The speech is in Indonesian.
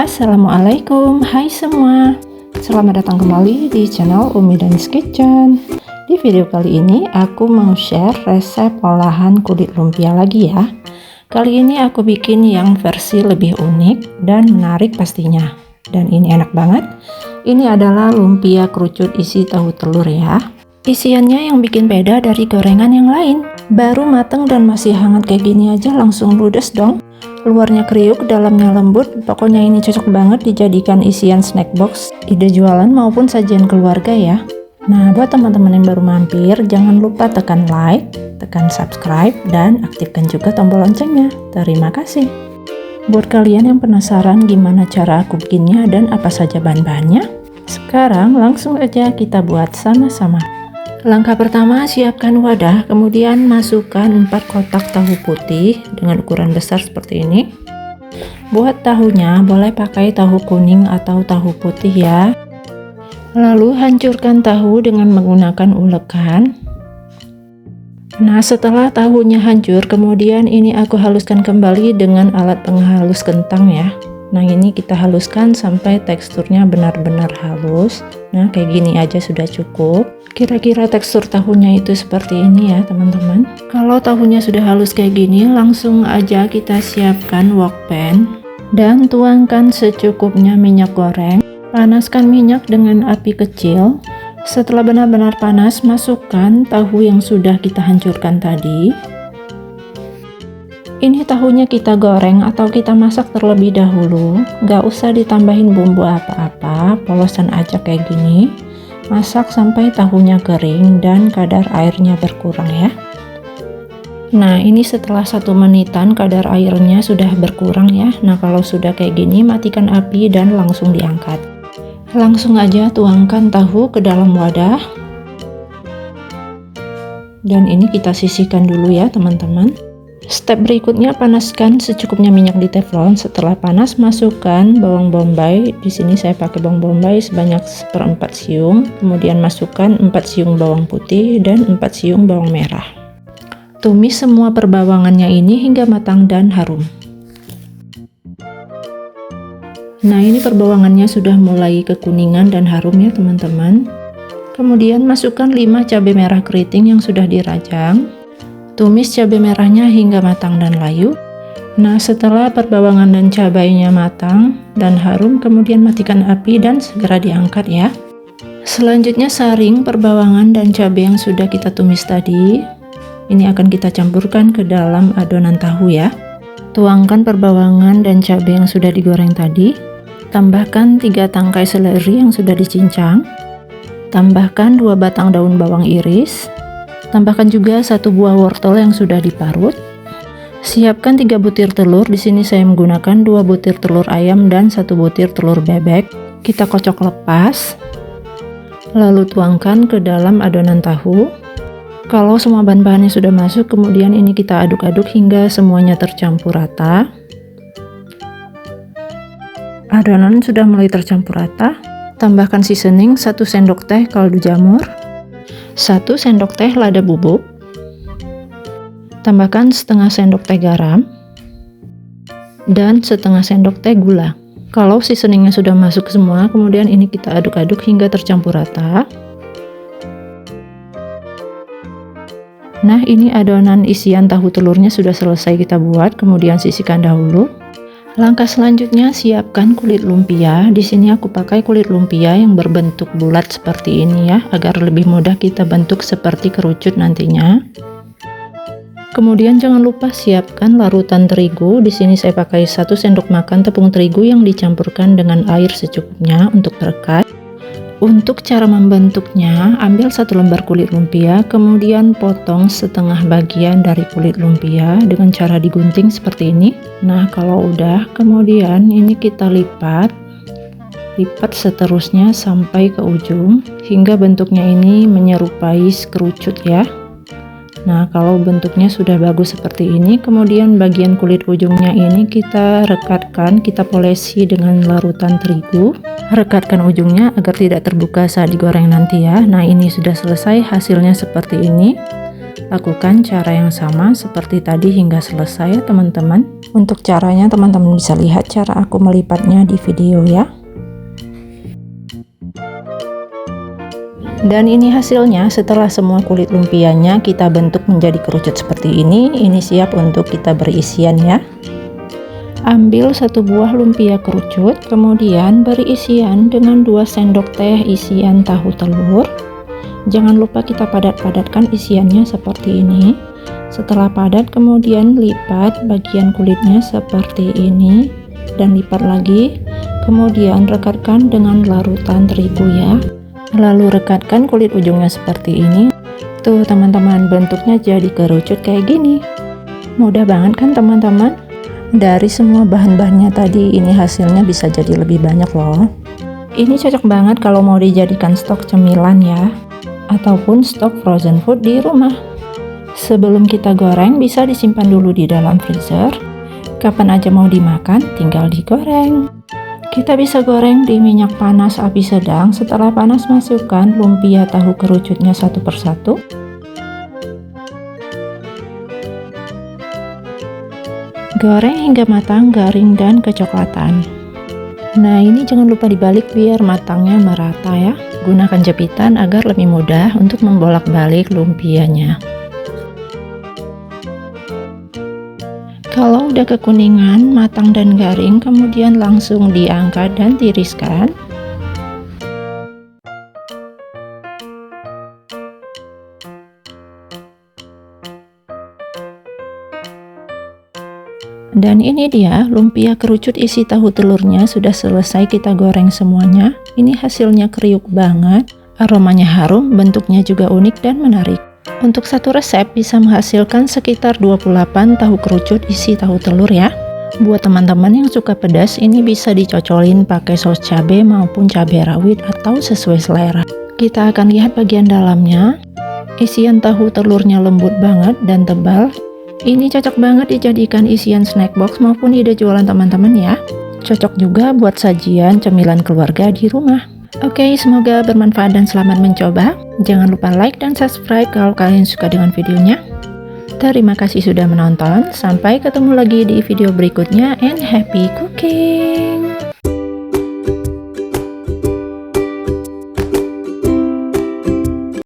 Assalamualaikum, hai semua. Selamat datang kembali di channel Umi Danis Kitchen. Di video kali ini aku mau share resep olahan kulit lumpia lagi ya. Kali ini aku bikin yang versi lebih unik dan menarik pastinya. Dan ini enak banget. Ini adalah lumpia kerucut isi tahu telur ya. Isiannya yang bikin beda dari gorengan yang lain. Baru mateng dan masih hangat kayak gini aja langsung ludes dong. Luarnya kriuk, dalamnya lembut. Pokoknya ini cocok banget dijadikan isian snack box, ide jualan maupun sajian keluarga ya. Nah, buat teman-teman yang baru mampir, jangan lupa tekan like, tekan subscribe, dan aktifkan juga tombol loncengnya. Terima kasih. Buat kalian yang penasaran gimana cara aku bikinnya dan apa saja bahan-bahannya, sekarang langsung aja kita buat sama-sama. Langkah pertama, siapkan wadah, kemudian masukkan 4 kotak tahu putih dengan ukuran besar seperti ini. Buat tahunya boleh pakai tahu kuning atau tahu putih ya. Lalu hancurkan tahu dengan menggunakan ulekan. Nah, setelah tahunya hancur, kemudian ini aku haluskan kembali dengan alat penghalus kentang ya. Nah, ini kita haluskan sampai teksturnya benar-benar halus. Nah, kayak gini aja sudah cukup. Kira-kira tekstur tahunya itu seperti ini ya teman-teman. Kalau tahunya sudah halus kayak gini, langsung aja kita siapkan wok pan dan tuangkan secukupnya minyak goreng. Panaskan minyak dengan api kecil. Setelah benar-benar panas, masukkan tahu yang sudah kita hancurkan tadi. Ini tahunya kita goreng atau kita masak terlebih dahulu. Gak usah ditambahin bumbu apa-apa, polosan aja kayak gini. Masak sampai tahunya kering dan kadar airnya berkurang ya. Nah, ini setelah 1 menitan kadar airnya sudah berkurang ya. Nah, kalau sudah kayak gini, matikan api dan langsung diangkat. Langsung aja tuangkan tahu ke dalam wadah. Dan ini kita sisihkan dulu ya teman-teman. Step berikutnya, panaskan secukupnya minyak di teflon. Setelah panas, masukkan bawang bombay. Di sini saya pakai bawang bombay sebanyak 1/4 siung. Kemudian masukkan 4 siung bawang putih dan 4 siung bawang merah. Tumis semua perbawangannya ini hingga matang dan harum. Nah, ini perbawangannya sudah mulai kekuningan dan harum ya teman-teman. Kemudian masukkan 5 cabai merah keriting yang sudah dirajang. Tumis cabai merahnya hingga matang dan layu. Nah, setelah perbawangan dan cabainya matang dan harum, kemudian matikan api dan segera diangkat ya. Selanjutnya saring perbawangan dan cabai yang sudah kita tumis tadi. Ini akan kita campurkan ke dalam adonan tahu ya. Tuangkan perbawangan dan cabai yang sudah digoreng tadi. Tambahkan 3 tangkai seledri yang sudah dicincang. Tambahkan 2 batang daun bawang iris. Tambahkan juga 1 buah wortel yang sudah diparut. Siapkan 3 butir telur. Di sini saya menggunakan 2 butir telur ayam dan 1 butir telur bebek. Kita kocok lepas. Lalu tuangkan ke dalam adonan tahu. Kalau semua bahan-bahannya sudah masuk, kemudian ini kita aduk-aduk hingga semuanya tercampur rata. Adonan sudah mulai tercampur rata. Tambahkan seasoning 1 sendok teh kaldu jamur. 1 sendok teh lada bubuk. Tambahkan setengah sendok teh garam dan setengah sendok teh gula. Kalau seasoningnya sudah masuk semua, kemudian ini kita aduk-aduk hingga tercampur rata. Nah, ini adonan isian tahu telurnya sudah selesai kita buat, kemudian sisihkan dahulu. Langkah selanjutnya, siapkan kulit lumpia. Di sini aku pakai kulit lumpia yang berbentuk bulat seperti ini ya, agar lebih mudah kita bentuk seperti kerucut nantinya. Kemudian jangan lupa siapkan larutan terigu. Di sini saya pakai 1 sendok makan tepung terigu yang dicampurkan dengan air secukupnya untuk perekat. Untuk cara membentuknya, ambil 1 lembar kulit lumpia, kemudian potong setengah bagian dari kulit lumpia dengan cara digunting seperti ini. Nah, kalau udah, kemudian ini kita lipat seterusnya sampai ke ujung hingga bentuknya ini menyerupai kerucut ya. Nah, kalau bentuknya sudah bagus seperti ini, kemudian bagian kulit ujungnya ini kita rekatkan, kita polesi dengan larutan terigu. Rekatkan ujungnya agar tidak terbuka saat digoreng nanti ya. Nah, ini sudah selesai, hasilnya seperti ini. Lakukan cara yang sama seperti tadi hingga selesai ya teman-teman. Untuk caranya teman-teman bisa lihat cara aku melipatnya di video ya. Dan ini hasilnya setelah semua kulit lumpianya kita bentuk menjadi kerucut seperti ini. Ini siap untuk kita beri isian ya. Ambil satu buah lumpia kerucut, kemudian beri isian dengan 2 sendok teh isian tahu telur. Jangan lupa kita padat-padatkan isiannya seperti ini. Setelah padat kemudian lipat bagian kulitnya seperti ini dan lipat lagi. Kemudian rekatkan dengan larutan terigu ya. Lalu rekatkan kulit ujungnya seperti ini. Tuh teman-teman, bentuknya jadi kerucut kayak gini. Mudah banget kan teman-teman? Dari semua bahan-bahannya tadi ini hasilnya bisa jadi lebih banyak loh. Ini cocok banget kalau mau dijadikan stok cemilan ya, ataupun stok frozen food di rumah. Sebelum kita goreng bisa disimpan dulu di dalam freezer. Kapan aja mau dimakan tinggal digoreng. Kita bisa goreng di minyak panas api sedang. Setelah panas masukkan lumpia tahu kerucutnya satu persatu. Goreng hingga matang, garing dan kecoklatan. Nah ini jangan lupa dibalik biar matangnya merata ya. Gunakan jepitan agar lebih mudah untuk membolak-balik lumpianya. Kalau udah kekuningan, matang dan garing, kemudian langsung diangkat dan tiriskan. Dan ini dia lumpia kerucut isi tahu telurnya sudah selesai kita goreng semuanya. Ini hasilnya kriuk banget, aromanya harum, bentuknya juga unik dan menarik. Untuk satu resep bisa menghasilkan sekitar 28 tahu kerucut isi tahu telur ya. Buat teman-teman yang suka pedas, ini bisa dicocolin pakai saus cabai maupun cabai rawit atau sesuai selera. Kita akan lihat bagian dalamnya. Isian tahu telurnya lembut banget dan tebal. Ini cocok banget dijadikan isian snack box maupun ide jualan teman-teman ya. Cocok juga buat sajian cemilan keluarga di rumah. Oke, semoga bermanfaat dan selamat mencoba. Jangan lupa like dan subscribe kalau kalian suka dengan videonya. Terima kasih sudah menonton. Sampai ketemu lagi di video berikutnya and happy cooking!